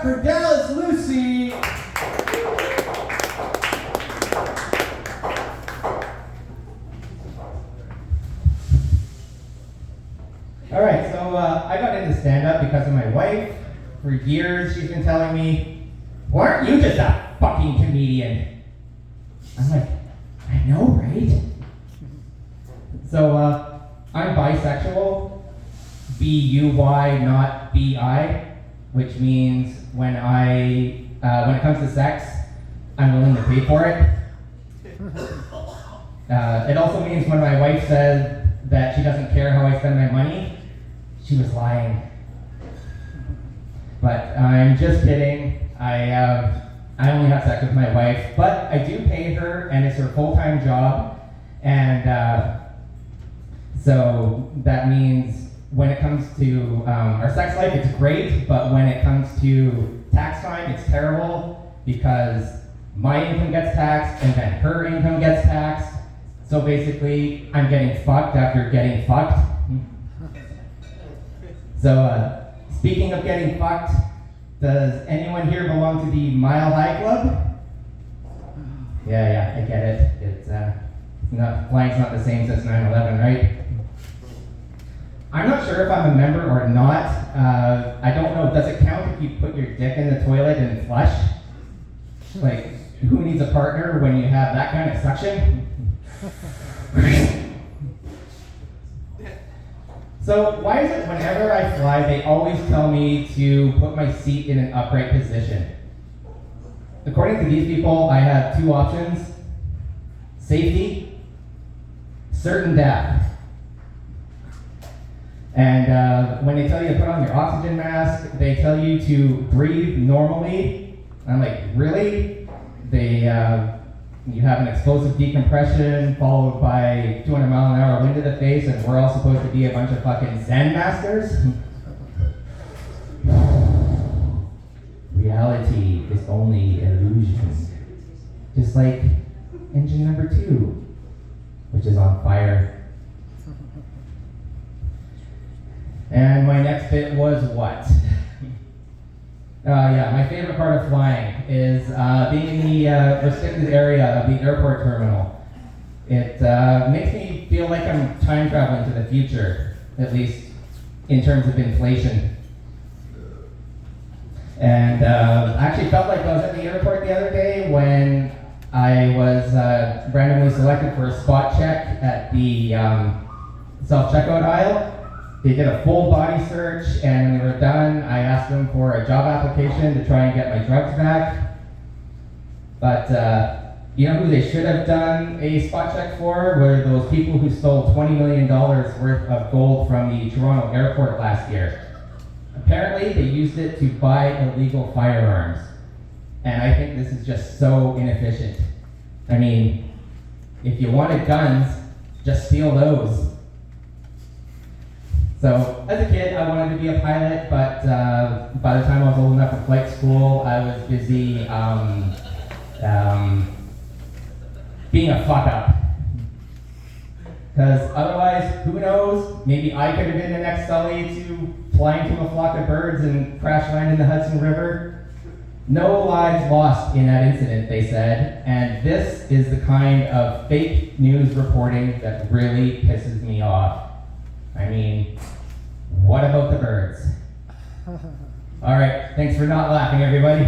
for Dallas Lucy. All right, so I got into stand-up because of my wife. For years, she's been telling me, "Why aren't you just a fucking comedian?" I'm like, I know, right? So I'm bisexual, B-U-Y, not B-I, which means when it comes to sex, I'm willing to pay for it. It also means when my wife said that she doesn't care how I spend my money, she was lying. But I'm just kidding. I only have sex with my wife, but I do pay her, and it's her full-time job. And so that means when it comes to our sex life, it's great, but when it comes to tax time, it's terrible because my income gets taxed and then her income gets taxed. So basically, I'm getting fucked after getting fucked. So speaking of getting fucked, does anyone here belong to the Mile High Club? Yeah, I get it. It's flying's not the same since 9/11, right? I'm not sure if I'm a member or not. I don't know. Does it count if you put your dick in the toilet and flush? Like, who needs a partner when you have that kind of suction? So why is it whenever I fly, they always tell me to put my seat in an upright position? According to these people, I have two options: safety, certain death. And when they tell you to put on your oxygen mask, they tell you to breathe normally. I'm like, really? You have an explosive decompression followed by 200-mile-an-hour wind to the face, and we're all supposed to be a bunch of fucking Zen masters? Reality is only illusion. Just like engine number 2, which is on fire. And my next bit was what? My favorite part of flying is being in the restricted area of the airport terminal. It makes me feel like I'm time traveling to the future, at least in terms of inflation. And I actually felt like I was at the airport the other day when I was randomly selected for a spot check at the self-checkout aisle. They did a full body search, and when they were done, I asked them for a job application to try and get my drugs back. But you know who they should have done a spot check for? Were those people who stole $20 million worth of gold from the Toronto airport last year. Apparently, they used it to buy illegal firearms. And I think this is just so inefficient. I mean, if you wanted guns, just steal those. So, as a kid, I wanted to be a pilot, but by the time I was old enough for flight school, I was busy being a fuck-up. Because otherwise, who knows, maybe I could have been the next Sully to fly into a flock of birds and crash land in the Hudson River. No lives lost in that incident, they said, and this is the kind of fake news reporting that really pisses me off. I mean, what about the birds? All right, thanks for not laughing, everybody.